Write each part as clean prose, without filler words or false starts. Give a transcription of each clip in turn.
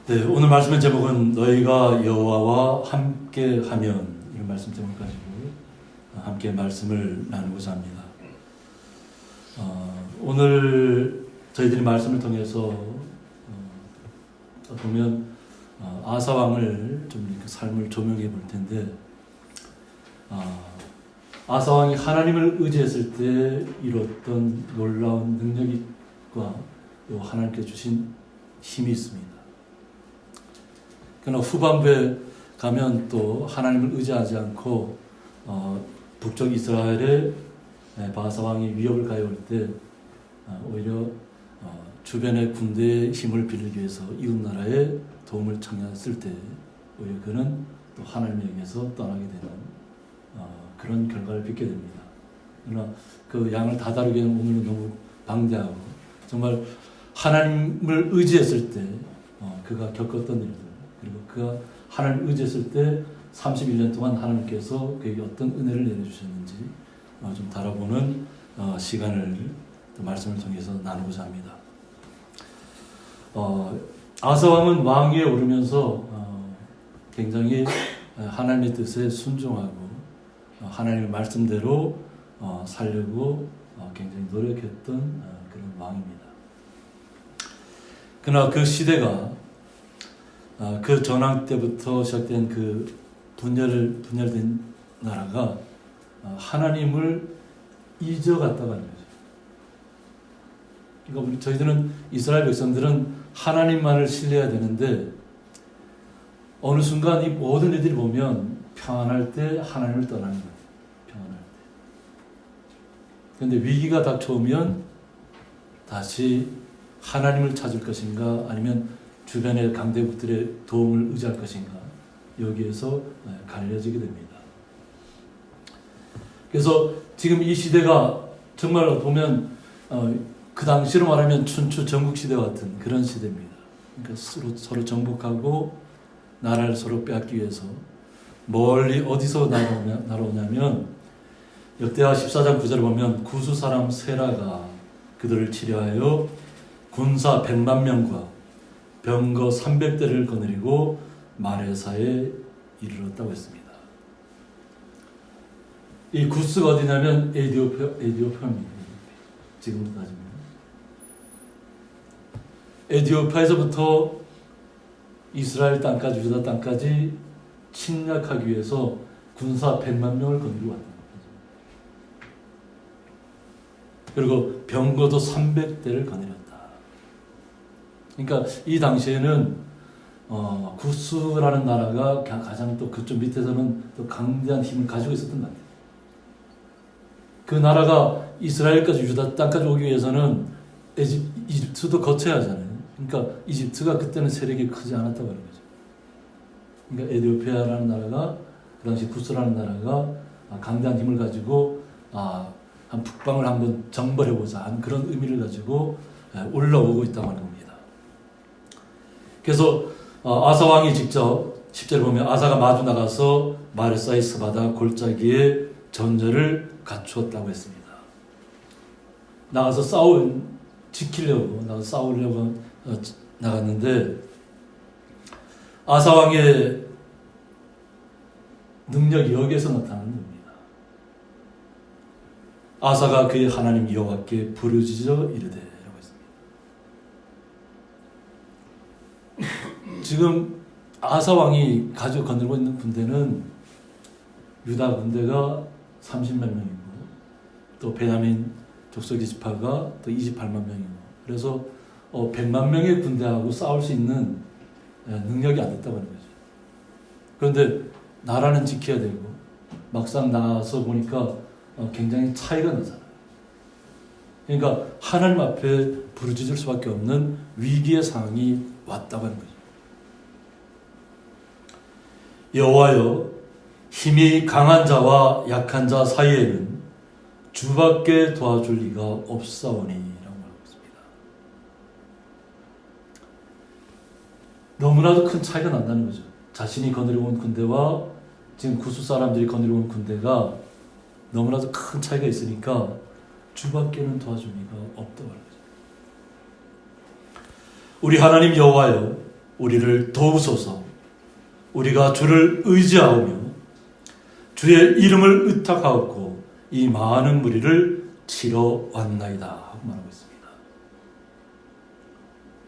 네, 오늘 말씀의 제목은 너희가 여호와와 함께하면, 이런 말씀 제목 가지고 함께 말씀을 나누고자 합니다. 오늘 저희들이 말씀을 통해서 보면 아사 왕을 좀 이렇게 삶을 조명해 볼 텐데, 아사 왕이 하나님을 의지했을 때 이뤘던 놀라운 능력과 또 하나님께 주신 힘이 있습니다. 그러나 후반부에 가면 또 하나님을 의지하지 않고 북쪽 이스라엘의 바사 왕이 위협을 가해올 때 오히려 주변의 군대의 힘을 빌리기 위해서 이웃 나라의 도움을 청했을 때 오히려 그는 또 하나님에게서 떠나게 되는 그런 결과를 빚게 됩니다. 그러나 그 양을 다 다루기에는 오늘은 너무 방대하고, 정말 하나님을 의지했을 때 그가 겪었던 일들, 그리고 그가 하나님을 의지했을 때 31년 동안 하나님께서 그에게 어떤 은혜를 내려주셨는지 좀 다뤄보는 시간을 말씀을 통해서 나누고자 합니다. 아사 왕은 왕위에 오르면서 굉장히 하나님의 뜻에 순종하고 하나님의 말씀대로 살려고 굉장히 노력했던 그런 왕입니다. 그러나 그 시대가 그 전황 때부터 시작된 그 분열된 나라가 하나님을 잊어갔다고 하는 거죠. 그러니까 저희들은, 이스라엘 백성들은 하나님만을 신뢰해야 되는데, 어느 순간 이 모든 애들이 보면 평안할 때 하나님을 떠나는 거예요. 평안할 때. 그런데 위기가 닥쳐오면 다시 하나님을 찾을 것인가, 아니면 주변의 강대국들의 도움을 의지할 것인가, 여기에서 갈려지게 됩니다. 그래서 지금 이 시대가 정말 보면 그 당시로 말하면 춘추 전국시대와 같은 그런 시대입니다. 그러니까 서로 정복하고 나라를 서로 빼앗기 위해서 멀리 어디서 날아오냐면, 역대하 14장 9절을 보면 구수 사람 세라가 그들을 치려하여 군사 100만 명과 병거 300대를 거느리고 마레사에 이르렀다고 했습니다. 이 구스가 어디냐면 에디오피아입니다. 지금부터 따지면 에디오피아에서부터 이스라엘 땅까지, 유다 땅까지 침략하기 위해서 군사 100만 명을 거느리고 왔다. 그리고 병거도 300대를 거느렸다. 그러니까 이 당시에는 구스라는 나라가 가장 또 그쪽 밑에서는 또 강대한 힘을 가지고 있었던 것 같아요. 그 나라가 이스라엘까지, 유다 땅까지 오기 위해서는 이집트도 거쳐야 하잖아요. 그러니까 이집트가 그때는 세력이 크지 않았다고 하는 거죠. 그러니까 에디오피아라는 나라가, 그 당시 구스라는 나라가 강대한 힘을 가지고 한 북방을 한번 정벌해보자 하는 그런 의미를 가지고 올라오고 있다고 하는 겁니다. 그래서 아사 왕이 직접 10절에 보면 아사가 마주 나가서 마레사의 스바다 골짜기에 전절을 갖추었다고 했습니다. 나가서 싸우려고 나갔는데, 아사 왕의 능력이 여기에서 나타나는 겁니다. 아사가 그의 하나님 여호와께 부르짖어 이르되, 지금 아사 왕이 가지고 거느리고 있는 군대는 유다 군대가 30만 명이고, 또 베냐민 족속의 지파가 또 28만 명이고, 그래서 100만 명의 군대하고 싸울 수 있는 능력이 안 됐다고 하는 거죠. 그런데 나라는 지켜야 되고, 막상 나가서 보니까 굉장히 차이가 나잖아요. 그러니까 하나님 앞에 부르짖을 수밖에 없는 위기의 상황이 왔다고 하는 거죠. 여호와여, 힘이 강한 자와 약한 자 사이에는 주밖에 도와줄 리가 없사오니, 라고 말하고 있습니다. 너무나도 큰 차이가 난다는 거죠. 자신이 거느리고 온 군대와 지금 구수 사람들이 거느리고 온 군대가 너무나도 큰 차이가 있으니까 주밖에는 도와줄 리가 없다고 하는 거죠. 우리 하나님 여호와여, 우리를 도우소서. 우리가 주를 의지하오며 주의 이름을 의탁하옵고 이 많은 무리를 치러 왔나이다 하고 말하고 있습니다.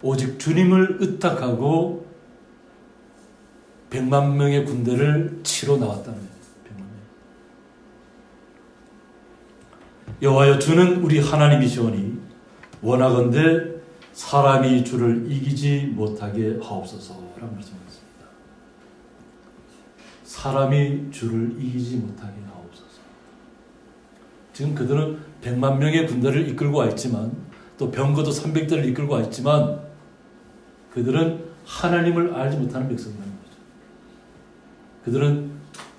오직 주님을 의탁하고 100만 명의 군대를 치러 나왔다는 거예요. 100만 명. 여호와여 주는 우리 하나님이시오니 원하건대 사람이 주를 이기지 못하게 하옵소서라고 말씀하셨습니다. 사람이 주를 이기지 못하게 하옵소서. 지금 그들은 100만 명의 군대를 이끌고 와 있지만 또 병거도 300대를 이끌고 와 있지만 그들은 하나님을 알지 못하는 백성이라는 거죠. 그들은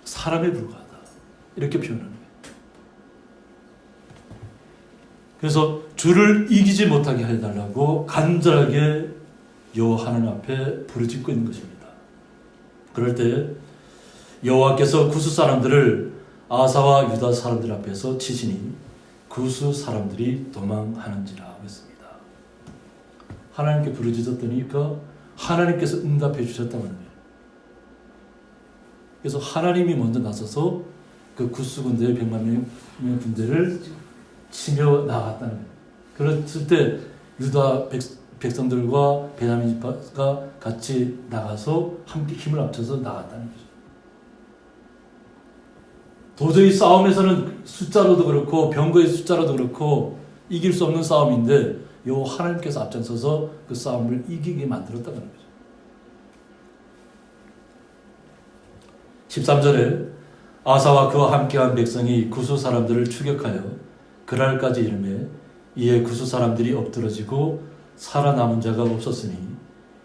사람에 불과하다. 이렇게 표현하는 거예요. 그래서 주를 이기지 못하게 해달라고 간절하게 여호와 하나님 앞에 부르짖고 있는 것입니다. 그럴 때 여호와께서 구스 사람들을 아사와 유다 사람들 앞에서 치시니 구스 사람들이 도망하는지라 했습니다. 하나님께 부르짖었더니까 하나님께서 응답해 주셨다는 거예요. 그래서 하나님이 먼저 나서서 그 구스 군대의 100만 명의 군대를 치며 나갔다는 거예요. 그랬을 때 유다 백성들과 베냐민 지파가 같이 나가서 함께 힘을 합쳐서 나갔다는 거죠. 도저히 싸움에서는 숫자로도 그렇고 병거의 숫자로도 그렇고 이길 수 없는 싸움인데 요 하나님께서 앞장서서 그 싸움을 이기게 만들었다는 거죠. 13절에 아사와 그와 함께한 백성이 구스 사람들을 추격하여 그날까지 이르매 이에 구스 사람들이 엎드러지고 살아남은 자가 없었으니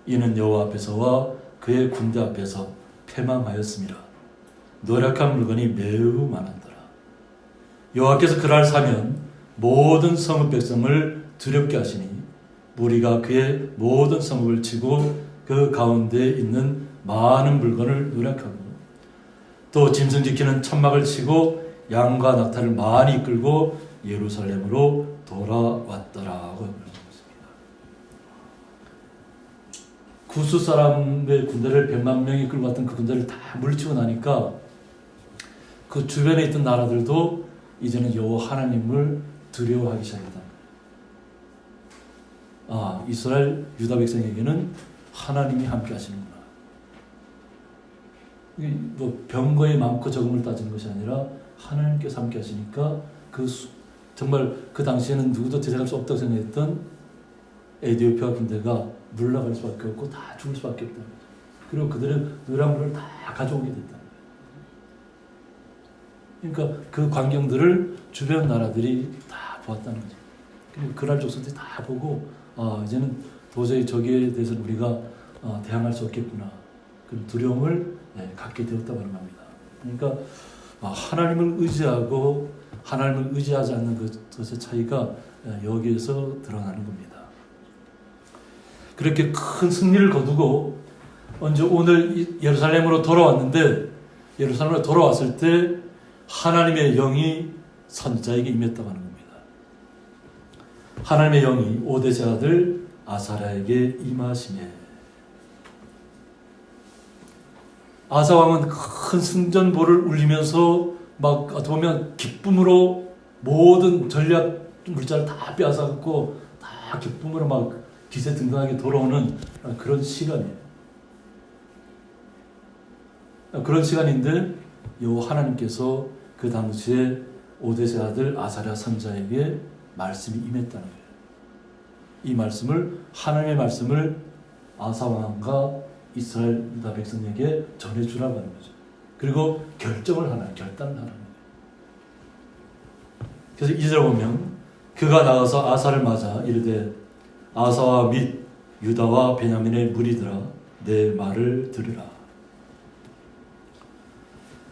이는 여호와 앞에서와 그의 군대 앞에서 패망하였습니다. 노력한 물건이 매우 많았더라. 여호와께서 그날 사면 모든 성읍 백성을 두렵게 하시니 무리가 그의 모든 성읍을 치고 그 가운데 있는 많은 물건을 노력하고 또 짐승 지키는 천막을 치고 양과 낙타를 많이 끌고 예루살렘으로 돌아왔더라고 말씀했습니다. 구스 사람의 군대를 100만 명이 끌고 왔던 그 군대를 다 물리치고 나니까 그 주변에 있던 나라들도 이제는 여호와 하나님을 두려워하기 시작했다. 아, 이스라엘 유다 백성에게는 하나님이 함께 하시는구나. 뭐 병거의 많고 적음을 따지는 것이 아니라 하나님께서 함께 하시니까 정말 그 당시에는 누구도 대적할 수 없다고 생각했던 에디오피아 군대가 물러갈 수밖에 없고 다 죽을 수밖에 없다. 그리고 그들은 노량물을 다 가져오게 됐다. 그러니까 그 광경들을 주변 나라들이 다 보았다는 거죠. 그리고 그날 족속들이 다 보고 이제는 도저히 저기에 대해서는 우리가 대항할 수 없겠구나. 그 두려움을 갖게 되었다고 하는 겁니다. 그러니까 하나님을 의지하고 하나님을 의지하지 않는 것의 차이가 여기에서 드러나는 겁니다. 그렇게 큰 승리를 거두고 오늘 예루살렘으로 돌아왔는데 예루살렘으로 돌아왔을 때 하나님의 영이 선지자에게 임했다고 하는 겁니다. 하나님의 영이 오데세 아들 아사랴에게 임하시매 아사 왕은 큰 승전보를 울리면서 막 어떻게 보면 기쁨으로 모든 전략 물자를 다 빼앗아갖고 다 기쁨으로 막 기세등등하게 돌아오는 그런 시간이에요. 그런 시간인데 여호와 하나님께서 그 당시에 오데세 아들 아사랴 선지자에게 말씀이 임했다는 거예요. 이 말씀을 하나님의 말씀을 아사 왕과 이스라엘 유다 백성에게 전해주라고 하는 거죠. 그리고 결단을 하는 거예요. 그래서 2절 보면 그가 나가서 아사를 맞아 이르되 아사와 및 유다와 베냐민의 무리들아 내 말을 들으라.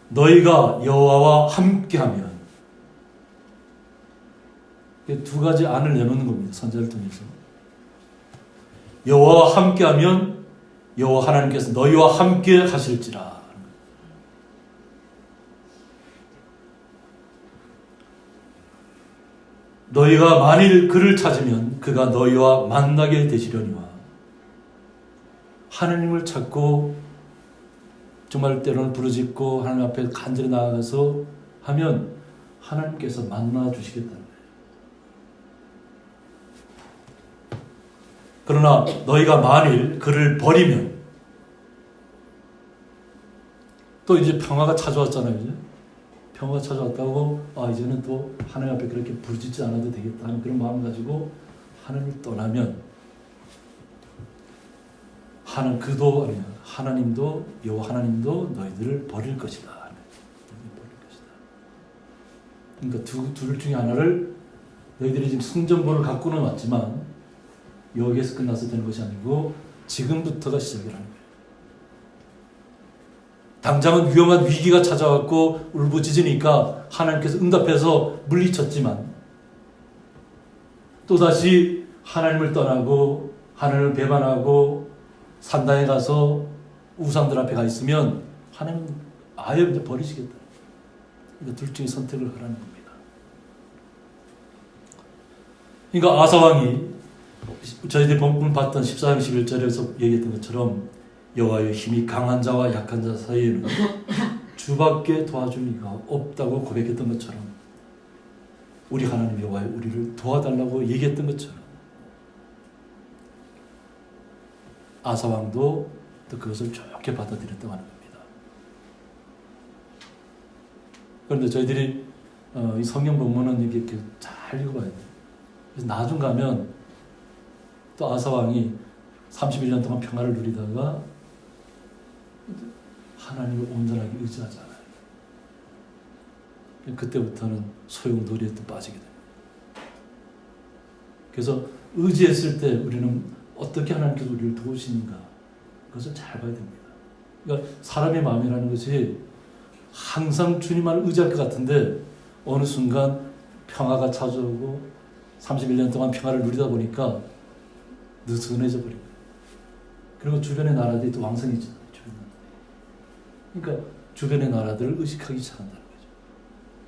너희가 여호와와 함께하면 두 가지 안을 내놓는 겁니다. 선지자를 통해서 여호와와 함께하면 여호와 하나님께서 너희와 함께 하실지라. 너희가 만일 그를 찾으면 그가 너희와 만나게 되시려니와 하나님을 찾고 정말 때로는 부르짖고 하나님 앞에 간절히 나아가서 하면 하나님께서 만나 주시겠다는 거예요. 그러나 너희가 만일 그를 버리면, 또 이제 평화가 찾아왔잖아요. 이제 평화가 찾아왔다고 이제는 또 하나님 앞에 그렇게 부르짖지 않아도 되겠다 하는 그런 마음을 가지고 하나님을 떠나면 하나님도 여호와 하나님도 너희들을 버릴 것이다. 그러니까 둘 중에 하나를, 너희들이 지금 승전보를 갖고는 왔지만 여기에서 끝나서 되는 것이 아니고 지금부터가 시작이라는 거예요. 당장은 위험한 위기가 찾아왔고 울부짖으니까 하나님께서 응답해서 물리쳤지만 또다시 하나님을 떠나고 하나님을 배반하고 산당에 가서 우상들 앞에 가 있으면 하나님 아예 이제 버리시겠다. 그러니까 둘 중에 선택을 하라는 겁니다. 그러니까 아사왕이 저희들이 본문 봤던 14장 11절에서 얘기했던 것처럼 여호와의 힘이 강한 자와 약한 자 사이에는 주밖에 도와줄 이가 없다고 고백했던 것처럼, 우리 하나님 여호와의 우리를 도와달라고 얘기했던 것처럼 아사왕도 또 그것을 좋게 받아들였다고 하는 겁니다. 그런데 저희들이 이 성경 본문은 이렇게 잘 읽어봐야 돼요. 그래서 나중 가면 또 아사왕이 31년 동안 평화를 누리다가 하나님을 온전하게 의지하지 않아요. 그때부터는 소용돌이에 또 빠지게 됩니다. 그래서 의지했을 때 우리는 어떻게 하나님께서 우리를 도우시는가, 그것을 잘 봐야 됩니다. 그러니까 사람의 마음이라는 것이 항상 주님만을 의지할 것 같은데 어느 순간 평화가 찾아오고 31년 동안 평화를 누리다 보니까 느슨해져 버립니다. 그리고 주변의 나라들이 또 왕성해지죠. 그러니까 주변의 나라들을 의식하기 시작한다는 거죠.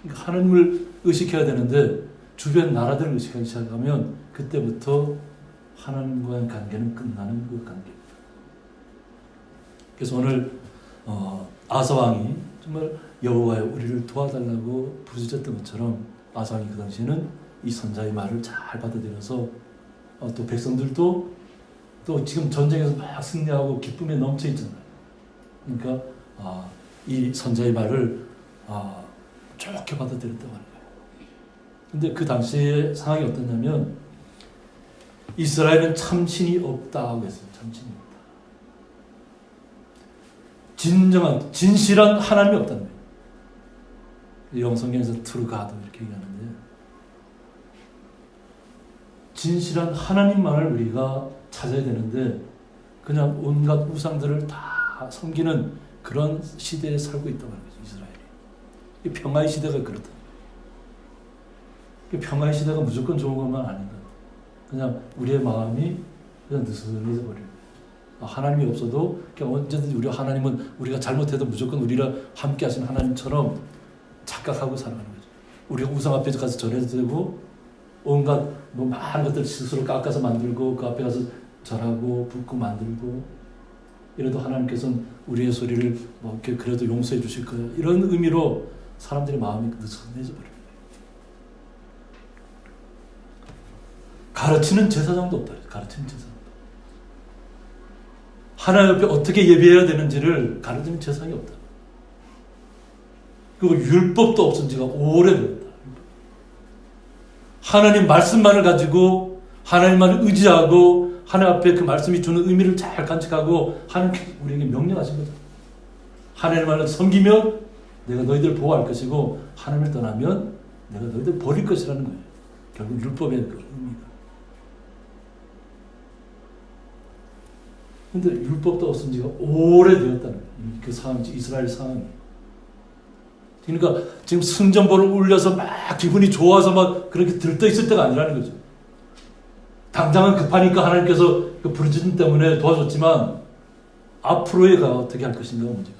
그러니까 하나님을 의식해야 되는데 주변 나라들을 의식하기 시작하면 그때부터 하나님과의 관계는 끝나는 그 관계입니다. 그래서 오늘 아사왕이 정말 여호와여 우리를 도와달라고 부르짖었던 것처럼 아사왕이 그 당시에는 이 선자의 말을 잘 받아들여서 또 백성들도 또 지금 전쟁에서 막 승리하고 기쁨에 넘쳐 있잖아요. 그러니까 이 선자의 말을 좋게 받아들였다고 하는 거예요. 근데 그 당시의 상황이 어떠냐면 이스라엘은 참신이 없다고 했어요. 참신이 없다. 진정한 진실한 하나님이 없다는 거예요. 영성경에서 true God 이렇게 얘기하는데, 진실한 하나님만을 우리가 찾아야 되는데 그냥 온갖 우상들을 다 섬기는 그런 시대에 살고 있다고 하는 거죠. 이스라엘이. 이 평화의 시대가 그렇다. 평화의 시대가 무조건 좋은 것만 아닌 것. 그냥 우리의 마음이 그냥 느슨해져 버려요. 하나님이 없어도 그냥 언제든지 우리 하나님은 우리가 잘못해도 무조건 우리랑 함께 하시는 하나님처럼 착각하고 살아가는 거죠. 우리가 우상 앞에 가서 절해도 되고 온갖 많은 것들 스스로 깎아서 만들고 그 앞에 가서 절하고 붓고 만들고 이래도 하나님께서는 우리의 소리를 그래도 용서해 주실 거야. 이런 의미로 사람들의 마음이 느슨해져 버려요. 가르치는 제사장도 없다. 가르치는 제사장. 하나님 앞에 어떻게 예배해야 되는지를 가르치는 제사장이 없다. 그리고 율법도 없은 지가 오래됐다. 하나님 말씀만을 가지고 하나님만을 의지하고 하나님 앞에 그 말씀이 주는 의미를 잘 간직하고 하나님께서 우리에게 명령하신 거죠. 하나님만을 섬기면 내가 너희들을 보호할 것이고 하나님을 떠나면 내가 너희들을 버릴 것이라는 거예요. 결국 율법의 그 의미가. 근데 율법도 없은 지가 오래되었다는 거예요. 그 상황이, 이스라엘 상황이. 그러니까 지금 승전보를 울려서 막 기분이 좋아서 막 그렇게 들떠 있을 때가 아니라는 거죠. 당장은 급하니까 하나님께서 그 부르짖음 때문에 도와줬지만 앞으로의가 어떻게 할 것인가 문제가.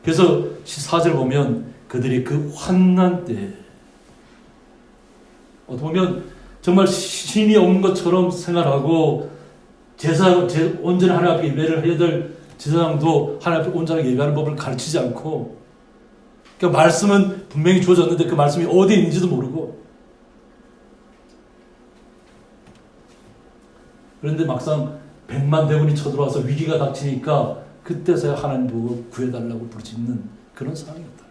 그래서 14절 보면 그들이 그 환난 때 어떻게 보면 정말 신이 없는 것처럼 생활하고 온전히 하나님 앞에 예배를 해야 될 제사장도 하나님 앞에 온전하게 예배하는 법을 가르치지 않고, 그러니까 말씀은 분명히 주어졌는데 그 말씀이 어디에 있는지도 모르고, 그런데 막상 100만 대군이 쳐들어와서 위기가 닥치니까 그때서야 하나님 보고 구해달라고 부르짖는 그런 상황이었다.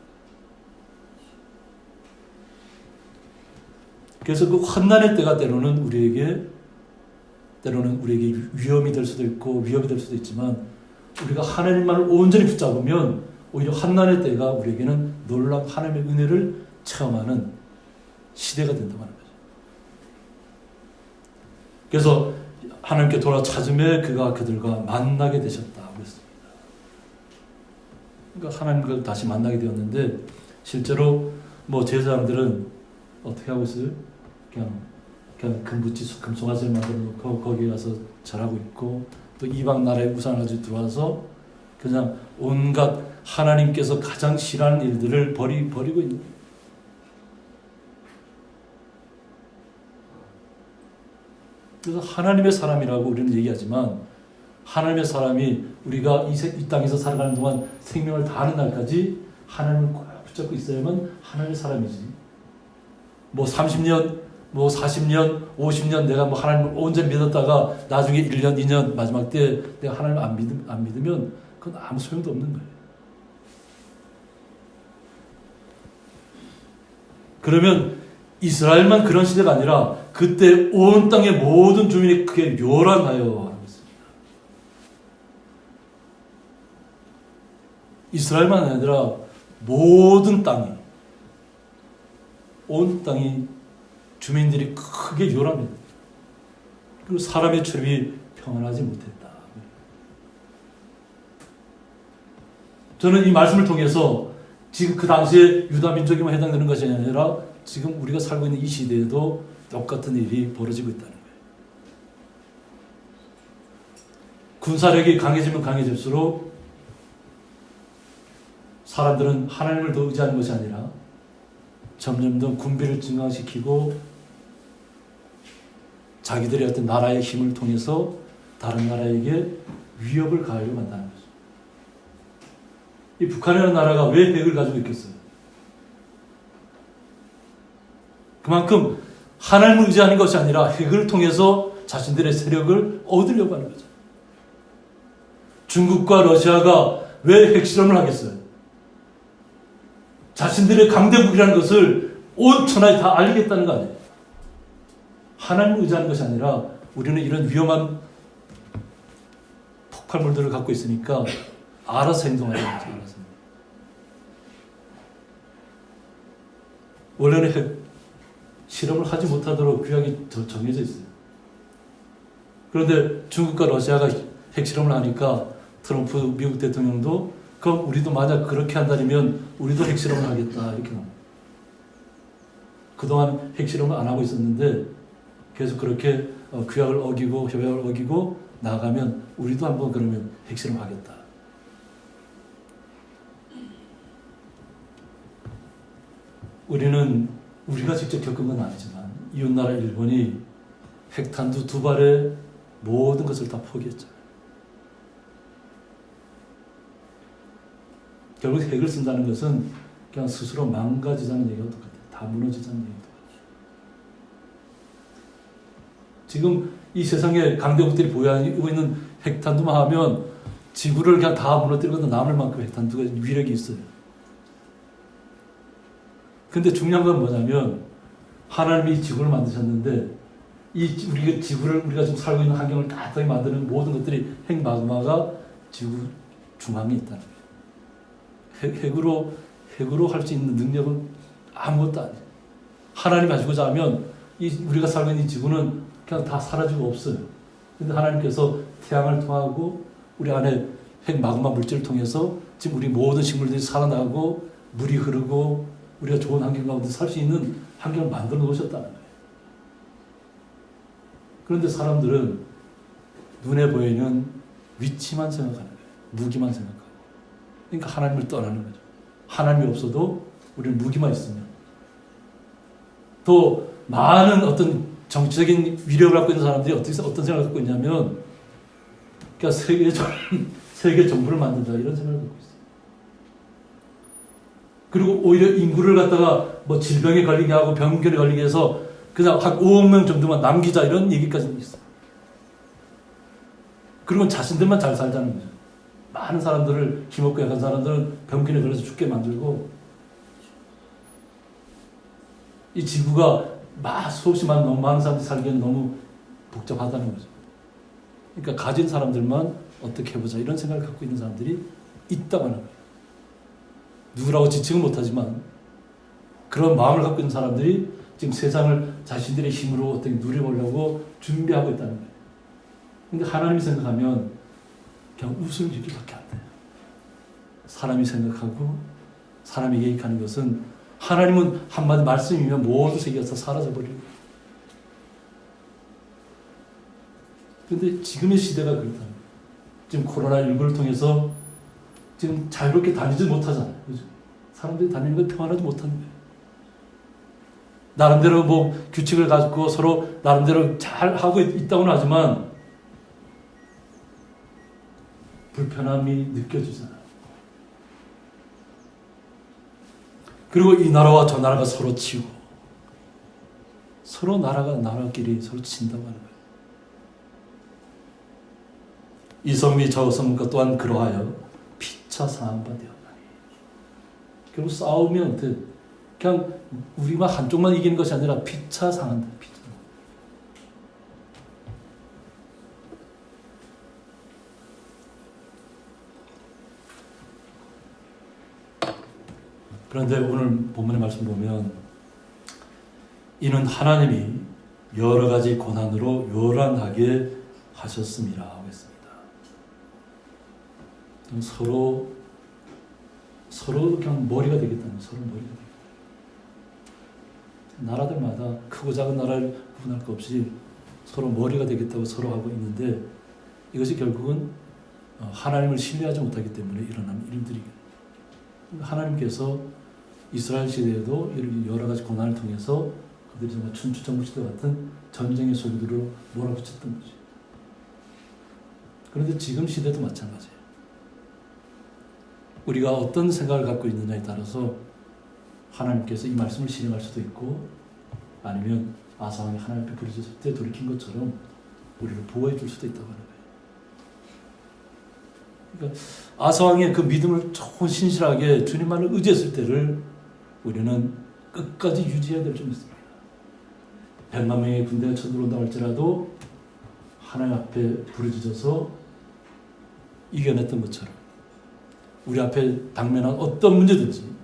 그래서 그 환난의 때가 때로는 우리에게 위험이 될 수도 있고 위협이 될 수도 있지만, 우리가 하나님만을 온전히 붙잡으면 오히려 환난의 때가 우리에게는 놀라운 하나님의 은혜를 체험하는 시대가 된다고 하는 거죠. 그래서 하나님께 돌아 찾음에 그가 그들과 만나게 되셨다 그랬습니다. 그러니까 하나님과 다시 만나게 되었는데, 실제로 제사장들은 어떻게 하고 있어요? 그냥 금송아지를 만들어 놓고 거기 가서 절하고 있고, 또 이방 나라의 우상을 가지고 들어와서 그냥 온갖 하나님께서 가장 싫어하는 일들을 버리고 있는 거예요. 그래서 하나님의 사람이라고 우리는 얘기하지만, 하나님의 사람이 우리가 이 땅에서 살아가는 동안 생명을 다하는 날까지 하나님을 꼭 붙잡고 있어야만 하나님의 사람이지. 30년, 40년, 50년 내가 하나님을 온전히 믿었다가 나중에 1년, 2년 마지막 때 내가 하나님을 안 믿으면 그건 아무 소용도 없는 거예요. 그러면 이스라엘만 그런 시대가 아니라 그때 온 땅의 모든 주민이 크게 요란하여 하는 것입니다. 이스라엘만 아니라 모든 땅이, 온 땅이 주민들이 크게 요란합니다. 그리고 사람의 출입이 평안하지 못했다. 저는 이 말씀을 통해서 지금 그 당시에 유다 민족에만 해당되는 것이 아니라 지금 우리가 살고 있는 이 시대에도 똑같은 일이 벌어지고 있다는 거예요. 군사력이 강해지면 강해질수록 사람들은 하나님을 더 의지하는 것이 아니라 점점 더 군비를 증강시키고 자기들의 어떤 나라의 힘을 통해서 다른 나라에게 위협을 가하려고 한다는 거죠. 이 북한이라는 나라가 왜 핵을 가지고 있겠어요? 그만큼 하나님을 의지하는 것이 아니라 핵을 통해서 자신들의 세력을 얻으려고 하는 거죠. 중국과 러시아가 왜 핵실험을 하겠어요? 자신들의 강대국이라는 것을 온 천하에 다 알리겠다는 거 아니에요. 하나님을 의지하는 것이 아니라 우리는 이런 위험한 폭발물들을 갖고 있으니까 알아서 행동하는 거죠. 알아서. 원래는 핵 실험을 하지 못하도록 규약이 정해져 있어요. 그런데 중국과 러시아가 핵실험을 하니까 트럼프 미국 대통령도 그럼 우리도 만약 그렇게 한다면 우리도 핵실험을 하겠다 이렇게 나옵니다. 그동안 핵실험을 안 하고 있었는데 계속 그렇게 규약을 어기고 협약을 어기고 나가면 우리도 한번 그러면 핵실험 하겠다. 우리가 직접 겪은 건 아니지만 이웃나라 일본이 핵탄두 2발에 모든 것을 다 포기했잖아요. 결국 핵을 쓴다는 것은 그냥 스스로 망가지자는 얘기와 똑같아요. 다 무너지자는 얘기와 똑같아요. 지금 이 세상에 강대국들이 보유하고 있는 핵탄두만 하면 지구를 그냥 다 무너뜨리고 남을 만큼 핵탄두가 위력이 있어요. 근데 중요한 건 뭐냐면 하나님이 지구를 만드셨는데 우리가 지금 살고 있는 환경을 따뜻하게 만드는 모든 것들이 핵 마그마가 지구 중앙에 있다는 거예요. 핵으로 할 수 있는 능력은 아무것도 아니에요. 하나님이 하시고자 하면 우리가 살고 있는 이 지구는 그냥 다 사라지고 없어요. 근데 하나님께서 태양을 통하고 우리 안에 핵 마그마 물질을 통해서 지금 우리 모든 식물들이 살아나고 물이 흐르고 우리가 좋은 환경 가운데 살 수 있는 환경을 만들어 놓으셨다는 거예요. 그런데 사람들은 눈에 보이는 위치만 생각하는 거예요. 무기만 생각하고. 그러니까 하나님을 떠나는 거죠. 하나님이 없어도 우리는 무기만 있으면. 또 많은 어떤 정치적인 위력을 갖고 있는 사람들이 어떤 생각을 갖고 있냐면 그러니까 세계 정부를 만든다 이런 생각을 갖고 있어요. 그리고 오히려 인구를 갖다가 뭐 질병에 걸리게 하고 병균에 걸리게 해서 그냥 한 5억 명 정도만 남기자 이런 얘기까지 있어요. 그리고 자신들만 잘 살자는 거죠. 많은 사람들을, 힘없고 약한 사람들은 병균에 걸려서 죽게 만들고, 이 지구가 수없이 너무 많은 사람들이 살기에는 너무 복잡하다는 거죠. 그러니까 가진 사람들만 어떻게 해보자 이런 생각을 갖고 있는 사람들이 있다고 하는 거예요. 누구라고 지칭은 못하지만 그런 마음을 갖고 있는 사람들이 지금 세상을 자신들의 힘으로 어떻게 누려보려고 준비하고 있다는 거예요. 근데 하나님이 생각하면 그냥 웃을 일밖에 안 돼요. 사람이 생각하고 사람이 계획하는 것은, 하나님은 한마디 말씀이면 모든 세계가 다 사라져버리고. 그런데 지금의 시대가 그렇다는 거예요. 지금 코로나19를 통해서 지금 자유롭게 다니지 못하잖아요. 그죠? 사람들이 다니는 걸 평안하지 못하는 거예요. 나름대로 뭐 규칙을 가지고 서로 나름대로 잘 하고 있다고는 하지만 불편함이 느껴지잖아요. 그리고 이 나라와 저 나라가 서로 치고, 서로 나라끼리 서로 친다고 하는 거예요. 이 성미 저 성과 또한 그러하여 피차 상한 바 되었나니. 결국 싸우면 어때? 그냥 우리만 한쪽만 이기는 것이 아니라 피차 상한다. 피차. 그런데 오늘 본문의 말씀 보면, 이는 하나님이 여러 가지 고난으로 요란하게 하셨음이라 하고 있습니다. 서로 그냥 머리가 되겠다는 거예요. 서로 머리가 되겠다. 나라들마다 크고 작은 나라를 구분할 것 없이 서로 머리가 되겠다고 서로 하고 있는데, 이것이 결국은 하나님을 신뢰하지 못하기 때문에 일어나는 일들이에요. 하나님께서 이스라엘 시대에도 여러 가지 고난을 통해서 그들이 정말 춘추전국 시대 같은 전쟁의 소리들로 몰아붙였던 거죠. 그런데 지금 시대도 마찬가지예요. 우리가 어떤 생각을 갖고 있느냐에 따라서 하나님께서 이 말씀을 실행할 수도 있고, 아니면 아사왕이 하나님 앞에 부르짖을 때 돌이킨 것처럼 우리를 보호해 줄 수도 있다고 하는 거예요. 그러니까 아사왕의 그 믿음을 조금 신실하게 주님만을 의지했을 때를 우리는 끝까지 유지해야 될 점 있습니다. 100만 명의 군대가 쳐들어온다고 할지라도 하나님 앞에 부르짖어서 이겨냈던 것처럼, 우리 앞에 당면한 어떤 문제든지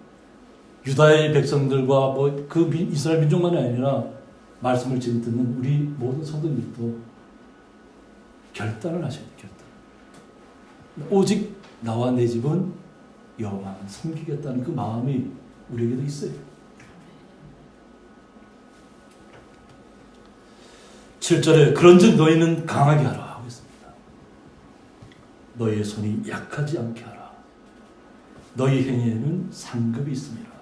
유다의 백성들과 그 이스라엘 민족만이 아니라 말씀을 지금 듣는 우리 모든 성도들도 결단을 하셔야 돼요. 결단. 오직 나와 내 집은 여호와만 섬기겠다는 그 마음이 우리에게도 있어요. 7절에 그런즉 너희는 강하게 하라 하고 있습니다. 너희의 손이 약하지 않게 하라. 너희 행위에는 상급이 있음이라.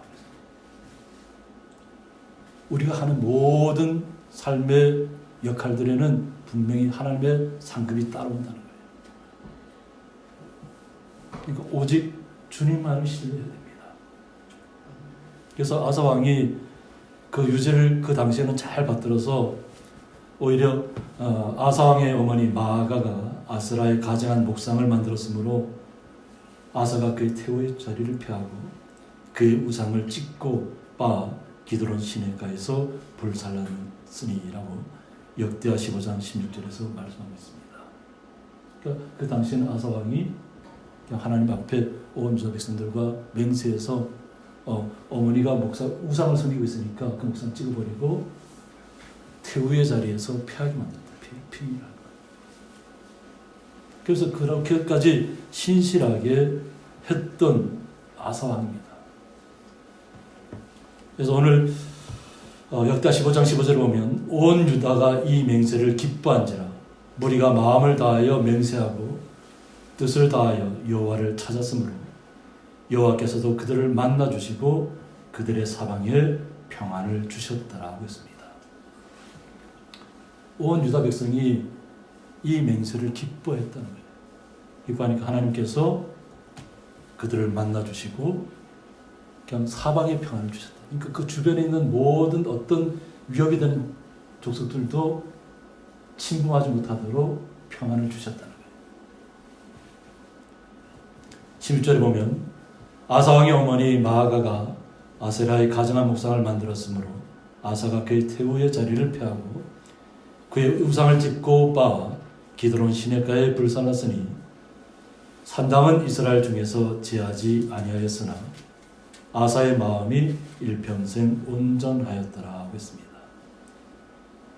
우리가 하는 모든 삶의 역할들에는 분명히 하나님의 상급이 따라온다는 거예요. 그러니까 오직 주님만을 신뢰해야 됩니다. 그래서 아사 왕이 그 유죄를 그 당시에는 잘 받들어서, 오히려 아사 왕의 어머니 마아가가 아스라의 가증한 목상을 만들었으므로 아사가 그의 태우의 자리를 피하고 그의 우상을 찢고 빻아 기드론 시내가에서 불살랐으니라고 역대하 15장 16절에서 말씀하고 있습니다. 그러니까 그 당시에는 아사 왕이 하나님 앞에 온 유다 백성들과 맹세해서 어머니가 우상을 섬기고 있으니까 그 목상을 찍어버리고 태우의 자리에서 피하게 만든다. 피하게. 그래서 그렇게까지 신실하게 했던 아사 왕입니다. 그래서 오늘 역대하 15장 15절을 보면, 온 유다가 이 맹세를 기뻐한지라 무리가 마음을 다하여 맹세하고 뜻을 다하여 여호와를 찾았으므로 여호와께서도 그들을 만나 주시고 그들의 사방에 평안을 주셨다라고 했습니다. 온 유다 백성이 이 맹세를 기뻐했다는 거예요. 기뻐하니까 하나님께서 그들을 만나주시고 그냥 사방에 평안을 주셨다. 그러니까 그 주변에 있는 모든 어떤 위협이 되는 족속들도 침공하지 못하도록 평안을 주셨다는 거예요. 11절에 보면 아사왕의 어머니 마아가가 아세라의 가증한 목상을 만들었으므로 아사가 그의 태우의 자리를 폐하고 그의 우상을 찢고 빻아 기드론 시냇가에 불살랐으니 산당은 이스라엘 중에서 제하지 아니하였으나 아사의 마음이 일평생 온전하였더라 하고 했습니다.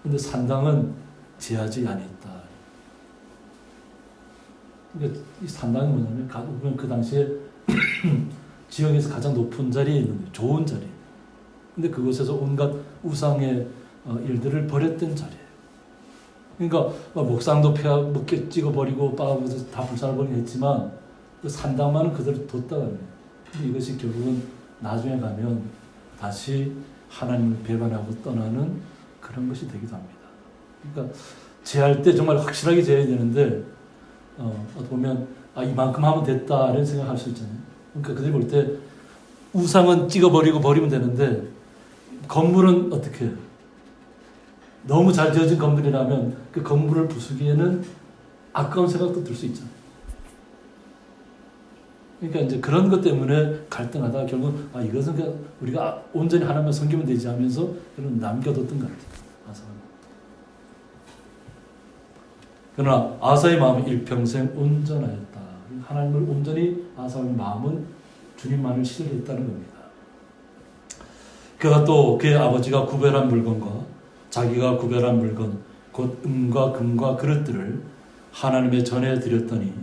그런데 산당은 제하지 아니했다. 그러니까 이 산당이 뭐냐면 그 당시에 지역에서 가장 높은 자리에 있는 거예요. 좋은 자리. 근데 그곳에서 온갖 우상의 일들을 버렸던 자리예요. 그러니까 목상도 먹게 찍어버리고 빠져서 다 불살라버리긴 했지만 그 산당만은 그대로 뒀다가 그래요. 근데 이것이 결국은 나중에 가면 다시 하나님을 배반하고 떠나는 그런 것이 되기도 합니다. 그러니까 제할 때 정말 확실하게 제해야 되는데 어떻게 보면 이만큼 하면 됐다 이런 생각할 수 있잖아요. 그러니까 그들이 볼 때 우상은 찍어버리고 버리면 되는데 건물은 어떻게 해요? 너무 잘 지어진 건물이라면 그 건물을 부수기에는 아까운 생각도 들 수 있잖아요. 그러니까 이제 그런 것 때문에 갈등하다가 결국 이것은 그냥 우리가 온전히 하나님만 섬기면 되지 하면서 그런 남겨뒀던 것 같아요. 아사는. 그러나 아사의 마음은 일평생 온전하였다. 하나님을 온전히 아사의 마음은 주님만을 신뢰했다는 겁니다. 그가 또 그의 아버지가 구별한 물건과 자기가 구별한 물건 곧 은과 금과 그릇들을 하나님의 전에 드렸더니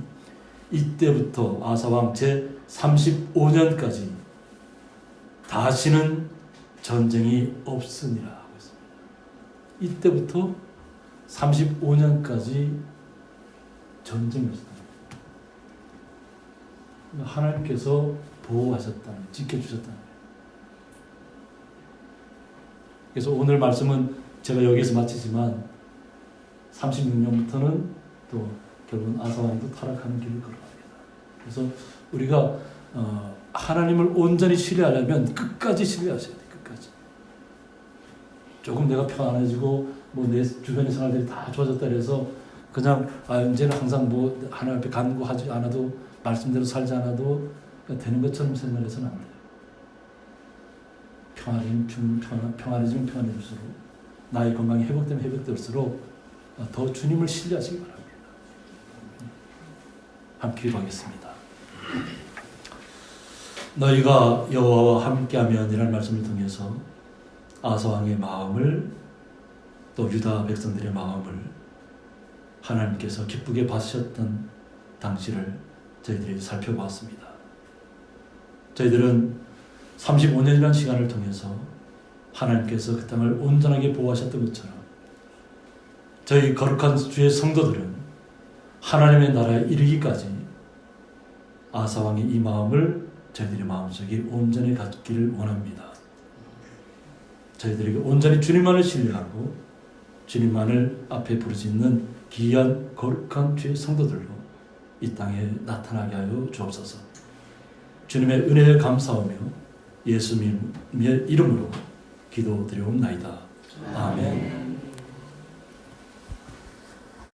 이때부터 아사왕 제35년까지 다시는 전쟁이 없으니라 하고 있습니다. 이때부터 35년까지 전쟁이 없었다. 하나님께서 보호하셨다, 지켜주셨다. 그래서 오늘 말씀은 제가 여기서 마치지만 36년부터는 또 결국은 아사왕도 타락하는 길을 걸어갑니다. 그래서 우리가 하나님을 온전히 신뢰하려면 끝까지 신뢰하셔야 돼요. 끝까지. 조금 내가 편안해지고 내 주변의 생활들이 다 좋아졌다 해서 그냥 이제는 항상 하나님 앞에 간구하지 않아도 말씀대로 살지 않아도 되는 것처럼 생각해서는 안 돼요. 평안해지면 평안해질수록 나의 건강이 회복되면 회복될수록 더 주님을 신뢰하시기 바랍니다. 함께 기도하겠습니다. 너희가 여호와와 함께하면 이라는 말씀을 통해서 아사왕의 마음을 또 유다 백성들의 마음을 하나님께서 기쁘게 받으셨던 당시를 저희들이 살펴보았습니다. 저희들은 35년이라는 시간을 통해서 하나님께서 그 땅을 온전하게 보호하셨던 것처럼 저희 거룩한 주의 성도들은 하나님의 나라에 이르기까지 아사왕의 이 마음을 저희들의 마음속에 온전히 갖기를 원합니다. 저희들에게 온전히 주님만을 신뢰하고 주님만을 앞에 부르짖는 귀한 거룩한 주의 성도들로 이 땅에 나타나게 하여 주옵소서. 주님의 은혜에 감사하며 예수님의 이름으로 기도드리옵나이다. 아멘.